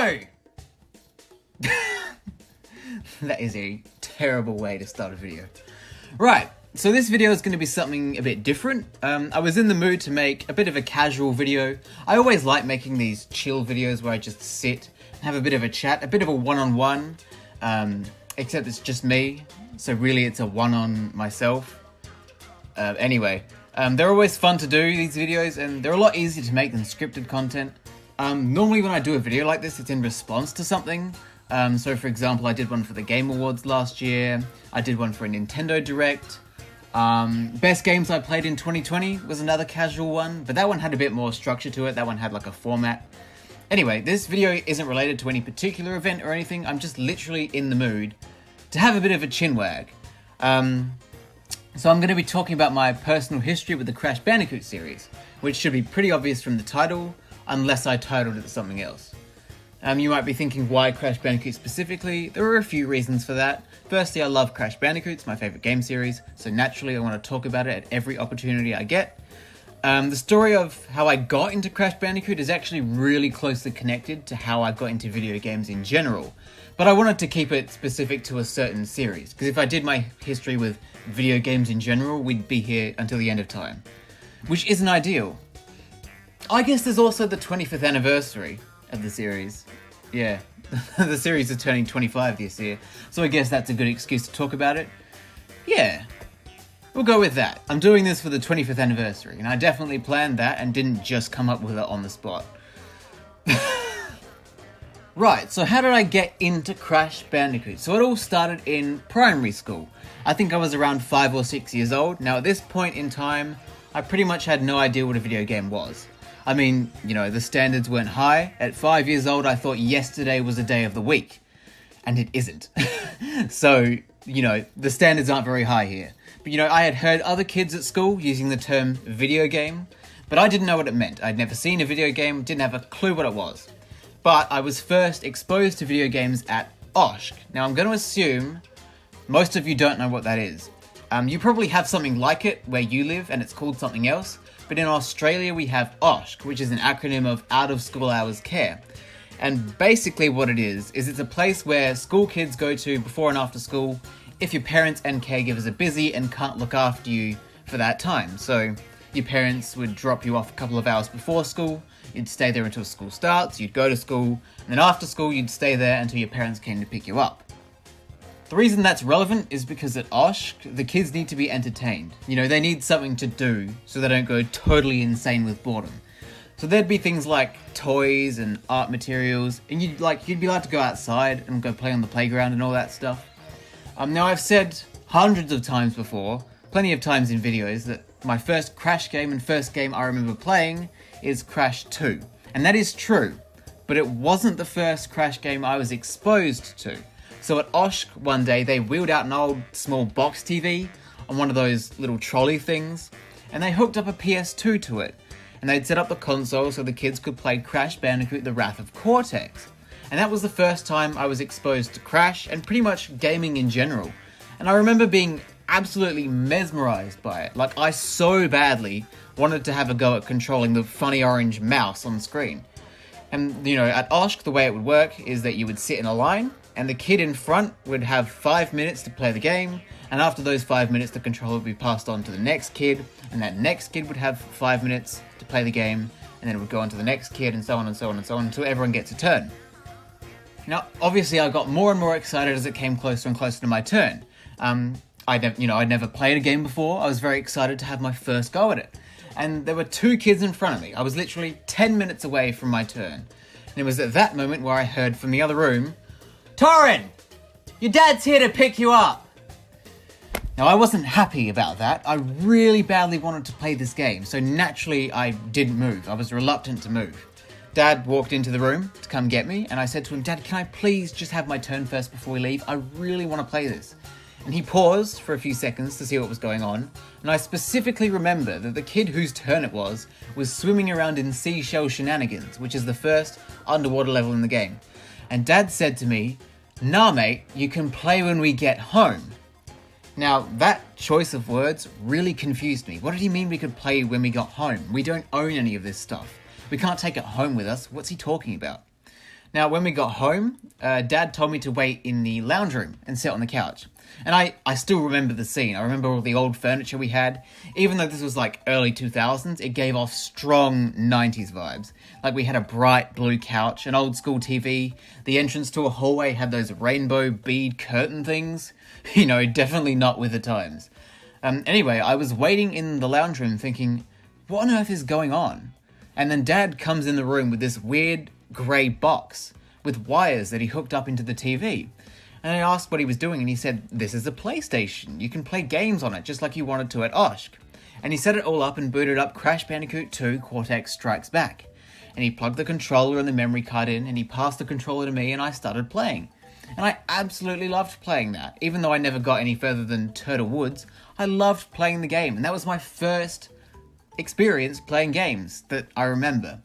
Go! That is a terrible way to start a video. Right, so this video is going to be something a bit different. I was in the mood to make a bit of a casual video. I always like making these chill videos where I just sit and have a bit of a chat, a bit of a one-on-one, except it's just me, so really it's a one-on myself. Anyway, they're always fun to do, these videos, and they're a lot easier to make than scripted content. Normally when I do a video like this, it's in response to something. So for example, I did one for the Game Awards last year. I did one for a Nintendo Direct. Best games I played in 2020 was another casual one, but that one had a bit more structure to it. That one had like a format. Anyway, this video isn't related to any particular event or anything. I'm just literally in the mood to have a bit of a chinwag. So I'm going to be talking about my personal history with the Crash Bandicoot series, which should be pretty obvious from the title, unless I titled it something else. You might be thinking, why Crash Bandicoot specifically? There are a few reasons for that. Firstly, I love Crash Bandicoot, it's my favourite game series, so naturally I want to talk about it at every opportunity I get. The story of how I got into Crash Bandicoot is actually really closely connected to how I got into video games in general, but I wanted to keep it specific to a certain series, because if I did my history with video games in general, we'd be here until the end of time, which isn't ideal. I guess there's also the 25th anniversary of the series. Yeah, the series is turning 25 this year, so I guess that's a good excuse to talk about it. Yeah, we'll go with that. I'm doing this for the 25th anniversary, and I definitely planned that and didn't just come up with it on the spot. Right, so how did I get into Crash Bandicoot? So it all started in primary school. I think I was around 5 or 6 years old. Now at this point in time, I pretty much had no idea what a video game was. I mean, you know, the standards weren't high. At 5 years old, I thought yesterday was a day of the week. And it isn't. So, you know, the standards aren't very high here. But, you know, I had heard other kids at school using the term video game, but I didn't know what it meant. I'd never seen a video game, didn't have a clue what it was. But I was first exposed to video games at OSHK. Now, I'm going to assume most of you don't know what that is. You probably have something like it where you live, and it's called something else. But in Australia, we have OSHK, which is an acronym of Out of School Hours Care. And basically what it is it's a place where school kids go to before and after school if your parents and caregivers are busy and can't look after you for that time. So your parents would drop you off a couple of hours before school, you'd stay there until school starts, you'd go to school, and then after school you'd stay there until your parents came to pick you up. The reason that's relevant is because at OSHK, the kids need to be entertained. You know, they need something to do so they don't go totally insane with boredom. So there'd be things like toys and art materials, and you'd be allowed to go outside and go play on the playground and all that stuff. Now I've said hundreds of times before, plenty of times in videos, that my first Crash game and first game I remember playing is Crash 2. And that is true, but it wasn't the first Crash game I was exposed to. So at OSHK one day, they wheeled out an old small box TV on one of those little trolley things, and they hooked up a PS2 to it. And they'd set up the console so the kids could play Crash Bandicoot: The Wrath of Cortex. And that was the first time I was exposed to Crash and pretty much gaming in general. And I remember being absolutely mesmerized by it. Like, I so badly wanted to have a go at controlling the funny orange mouse on screen. And, you know, at OSHK, the way it would work is that you would sit in a line, and the kid in front would have 5 minutes to play the game, and after those 5 minutes the controller would be passed on to the next kid, and that next kid would have 5 minutes to play the game, and then it would go on to the next kid, and so on and so on and so on until everyone gets a turn. Now, obviously I got more and more excited as it came closer and closer to my turn. I'd never played a game before. I was very excited to have my first go at it. And there were 2 kids in front of me. I was literally 10 minutes away from my turn. And it was at that moment where I heard from the other room, "Torin, your dad's here to pick you up." Now, I wasn't happy about that. I really badly wanted to play this game, so naturally I didn't move. I was reluctant to move. Dad walked into the room to come get me, and I said to him, "Dad, can I please just have my turn first before we leave? I really want to play this." And he paused for a few seconds to see what was going on, and I specifically remember that the kid whose turn it was swimming around in Seashell Shenanigans, which is the first underwater level in the game. And Dad said to me, "Nah, mate, you can play when we get home." Now, that choice of words really confused me. What did he mean we could play when we got home? We don't own any of this stuff. We can't take it home with us. What's he talking about? Now, when we got home, Dad told me to wait in the lounge room and sit on the couch. And I still remember the scene. I remember all the old furniture we had. Even though this was like early 2000s, it gave off strong 90s vibes. Like we had a bright blue couch, an old school TV. The entrance to a hallway had those rainbow bead curtain things. You know, definitely not with the times. Anyway, I was waiting in the lounge room thinking, what on earth is going on? And then Dad comes in the room with this weird grey box with wires that he hooked up into the TV. And I asked what he was doing, and he said, this is a PlayStation. You can play games on it, just like you wanted to at Oshk. And he set it all up and booted up Crash Bandicoot 2 Cortex Strikes Back. And he plugged the controller and the memory card in, and he passed the controller to me, and I started playing. And I absolutely loved playing that. Even though I never got any further than Turtle Woods, I loved playing the game. And that was my first experience playing games that I remember.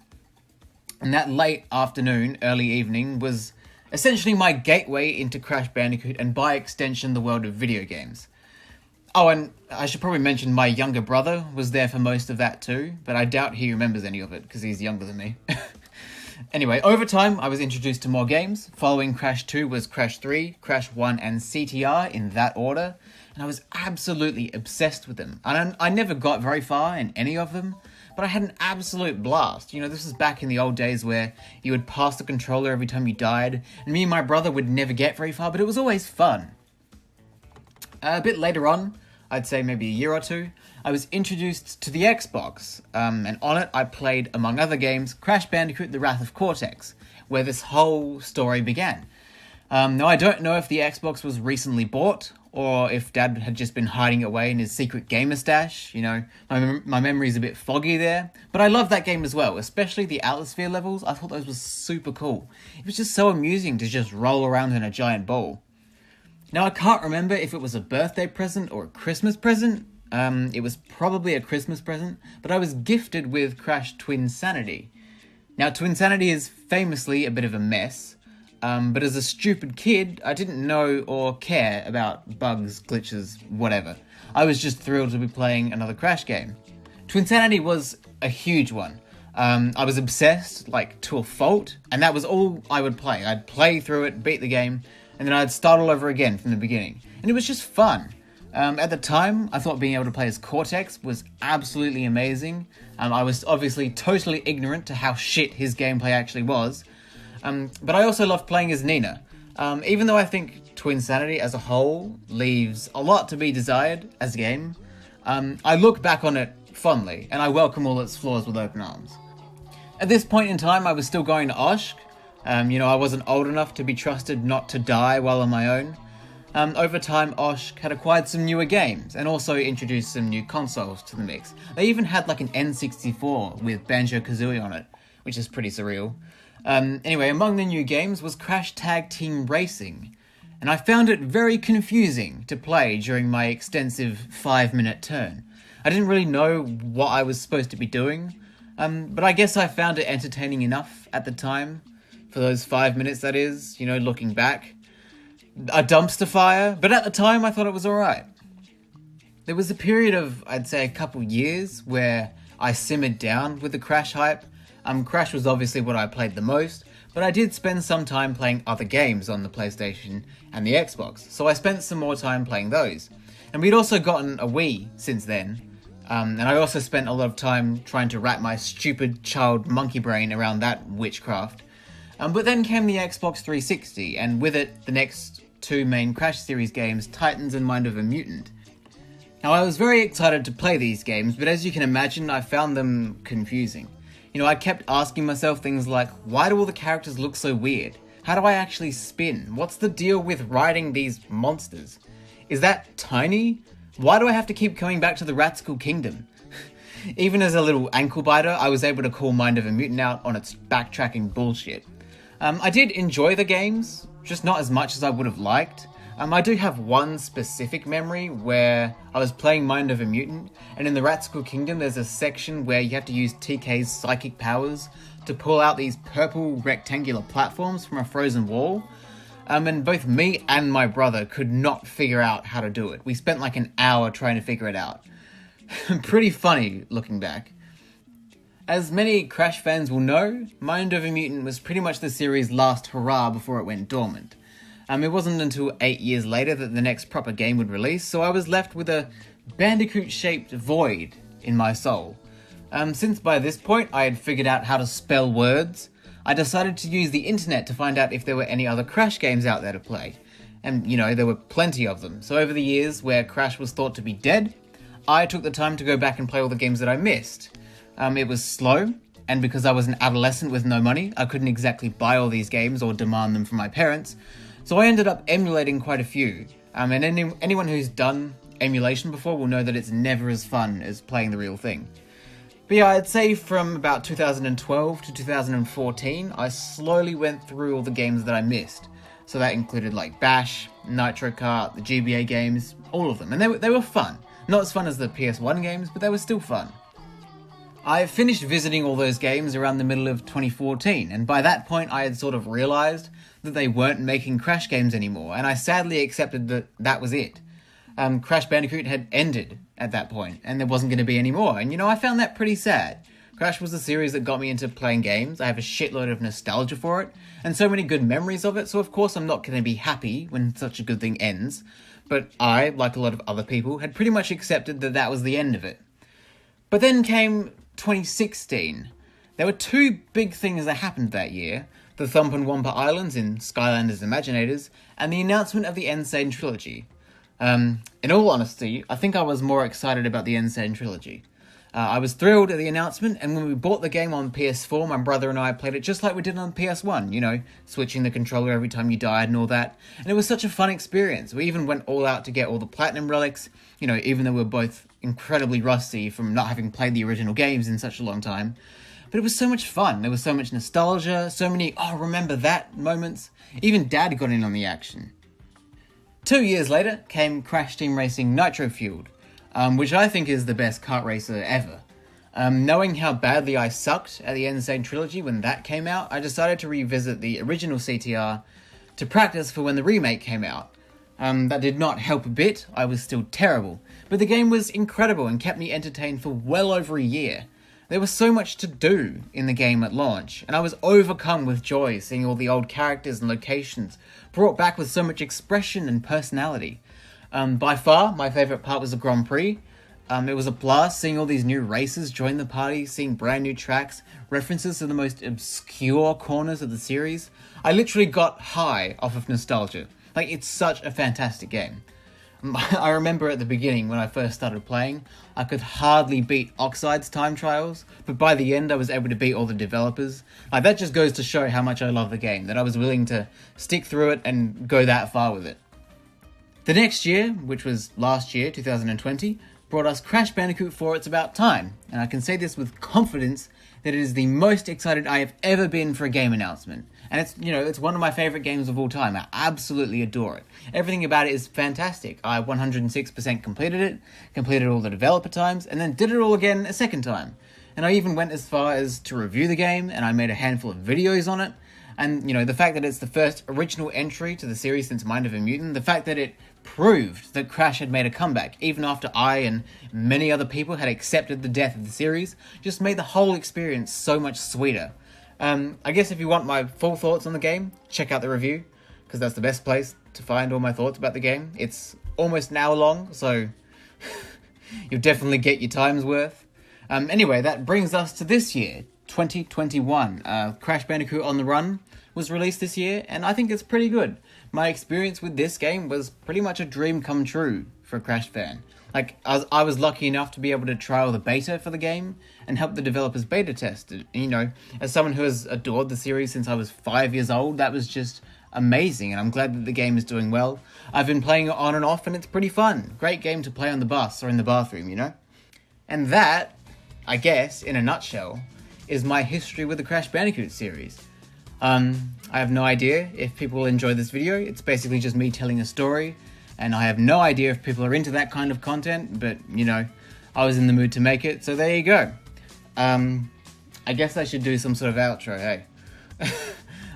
And that late afternoon, early evening, was essentially my gateway into Crash Bandicoot and by extension the world of video games. Oh, and I should probably mention my younger brother was there for most of that too, but I doubt he remembers any of it because he's younger than me. Anyway, over time I was introduced to more games. Following Crash 2 was Crash 3, Crash 1 and CTR in that order, and I was absolutely obsessed with them. And I never got very far in any of them, but I had an absolute blast. You know, this was back in the old days where you would pass the controller every time you died, and me and my brother would never get very far, but it was always fun. A bit later on, I'd say maybe a year or two, I was introduced to the Xbox, and on it I played, among other games, Crash Bandicoot The Wrath of Cortex, where this whole story began. Now, I don't know if the Xbox was recently bought, or if Dad had just been hiding it away in his secret gamer stash. You know, my memory's a bit foggy there. But I love that game as well, especially the Atmosphere levels. I thought those were super cool. It was just so amusing to just roll around in a giant ball. Now, I can't remember if it was a birthday present or a Christmas present. It was probably a Christmas present, but I was gifted with Crash Twinsanity. Now, Twinsanity is famously a bit of a mess. But as a stupid kid, I didn't know or care about bugs, glitches, whatever. I was just thrilled to be playing another Crash game. Twinsanity was a huge one. I was obsessed, like, to a fault, and that was all I would play. I'd play through it, beat the game, and then I'd start all over again from the beginning. And it was just fun. At the time, I thought being able to play as Cortex was absolutely amazing. I was obviously totally ignorant to how shit his gameplay actually was. But I also loved playing as Nina. Even though I think Twinsanity as a whole leaves a lot to be desired as a game, I look back on it fondly, and I welcome all its flaws with open arms. At this point in time, I was still going to Oshk. You know, I wasn't old enough to be trusted not to die while on my own. Over time, Oshk had acquired some newer games, and also introduced some new consoles to the mix. They even had like an N64 with Banjo-Kazooie on it, which is pretty surreal. Anyway, among the new games was Crash Tag Team Racing, and I found it very confusing to play during my extensive 5-minute turn. I didn't really know what I was supposed to be doing, but I guess I found it entertaining enough at the time, for those 5 minutes that is, you know, looking back. A dumpster fire, but at the time I thought it was alright. There was a period of, I'd say, a couple years where I simmered down with the Crash hype. Crash was obviously what I played the most, but I did spend some time playing other games on the PlayStation and the Xbox, so I spent some more time playing those. And we'd also gotten a Wii since then, and I also spent a lot of time trying to wrap my stupid child monkey brain around that witchcraft. But then came the Xbox 360, and with it, the next two main Crash series games, Titans and Mind of a Mutant. Now, I was very excited to play these games, but as you can imagine, I found them confusing. You know, I kept asking myself things like, why do all the characters look so weird? How do I actually spin? What's the deal with riding these monsters? Is that tiny? Why do I have to keep coming back to the Ratskill Kingdom? Even as a little ankle biter, I was able to call Mind of a Mutant out on its backtracking bullshit. I did enjoy the games, just not as much as I would have liked. I do have one specific memory where I was playing Mind of a Mutant, and in the Ratskill Kingdom there's a section where you have to use TK's psychic powers to pull out these purple rectangular platforms from a frozen wall. And both me and my brother could not figure out how to do it. We spent like an hour trying to figure it out. Pretty funny looking back. As many Crash fans will know, Mind Over Mutant was pretty much the series' last hurrah before it went dormant. It wasn't until 8 years later that the next proper game would release, so I was left with a Bandicoot-shaped void in my soul. Since by this point I had figured out how to spell words, I decided to use the internet to find out if there were any other Crash games out there to play. And, there were plenty of them. So over the years, where Crash was thought to be dead, I took the time to go back and play all the games that I missed. It was slow, and because I was an adolescent with no money, I couldn't exactly buy all these games or demand them from my parents, so I ended up emulating quite a few. And anyone who's done emulation before will know that it's never as fun as playing the real thing. But yeah, I'd say from about 2012 to 2014, I slowly went through all the games that I missed. So that included like Bash, Nitro Kart, the GBA games, all of them. And they were fun. Not as fun as the PS1 games, but they were still fun. I finished visiting all those games around the middle of 2014, and by that point I had sort of realised that they weren't making Crash games anymore, and I sadly accepted that that was it. Crash Bandicoot had ended at that point, and there wasn't going to be any more, and I found that pretty sad. Crash was the series that got me into playing games. I have a shitload of nostalgia for it, and so many good memories of it, so of course I'm not going to be happy when such a good thing ends, but I, like a lot of other people, had pretty much accepted that that was the end of it. But then came 2016. There were two big things that happened that year: the Thump and Wumpa Islands in Skylanders Imaginators, and the announcement of the Insane Trilogy. In all honesty, I think I was more excited about the Insane Trilogy. I was thrilled at the announcement, and when we bought the game on PS4, my brother and I played it just like we did on PS1, switching the controller every time you died and all that. And it was such a fun experience. We even went all out to get all the platinum relics, even though we were both incredibly rusty from not having played the original games in such a long time. But it was so much fun. There was so much nostalgia, so many, remember that moments. Even Dad got in on the action. 2 years later came Crash Team Racing Nitro Fueled, which I think is the best kart racer ever. Knowing how badly I sucked at the Insane Trilogy when that came out, I decided to revisit the original CTR to practice for when the remake came out. That did not help a bit. I was still terrible, but the game was incredible and kept me entertained for well over a year. There was so much to do in the game at launch, and I was overcome with joy seeing all the old characters and locations brought back with so much expression and personality. By far, my favourite part was the Grand Prix. It was a blast seeing all these new racers join the party, seeing brand new tracks, references to the most obscure corners of the series. I literally got high off of nostalgia. It's such a fantastic game. I remember at the beginning when I first started playing, I could hardly beat Oxide's time trials, but by the end I was able to beat all the developers. That just goes to show how much I love the game, that I was willing to stick through it and go that far with it. The next year, which was last year, 2020, brought us Crash Bandicoot 4 It's About Time, and I can say this with confidence that it is the most excited I have ever been for a game announcement. And it's one of my favourite games of all time. I absolutely adore it. Everything about it is fantastic. I 106% completed all the developer times, and then did it all again a second time. And I even went as far as to review the game, and I made a handful of videos on it. And, the fact that it's the first original entry to the series since Mind Over Mutant, the fact that it proved that Crash had made a comeback, even after I and many other people had accepted the death of the series, just made the whole experience so much sweeter. I guess if you want my full thoughts on the game, check out the review, because that's the best place to find all my thoughts about the game. It's almost an hour long, so you'll definitely get your time's worth. Anyway, that brings us to this year, 2021. Crash Bandicoot on the Run was released this year, and I think it's pretty good. My experience with this game was pretty much a dream come true for a Crash fan. I was lucky enough to be able to trial the beta for the game and help the developers beta test it. And, as someone who has adored the series since I was 5 years old, that was just amazing, and I'm glad that the game is doing well. I've been playing it on and off, and it's pretty fun. Great game to play on the bus or in the bathroom, And that, I guess, in a nutshell, is my history with the Crash Bandicoot series. I have no idea if people will enjoy this video. It's basically just me telling a story, and I have no idea if people are into that kind of content, but, I was in the mood to make it, so there you go. I guess I should do some sort of outro, hey?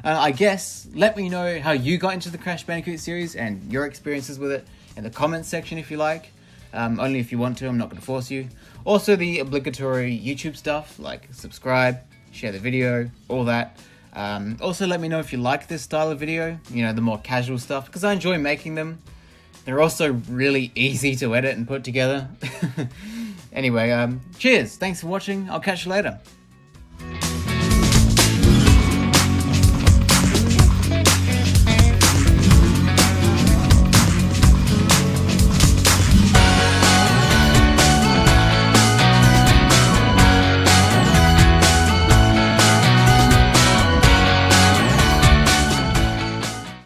I guess, let me know how you got into the Crash Bandicoot series and your experiences with it in the comments section if you like. only if you want to. I'm not going to force you. Also the obligatory YouTube stuff, like subscribe, share the video, all that. Also let me know if you like this style of video, you know, the more casual stuff, because I enjoy making them. They're also really easy to edit and put together. Anyway, cheers, thanks for watching, I'll catch you later.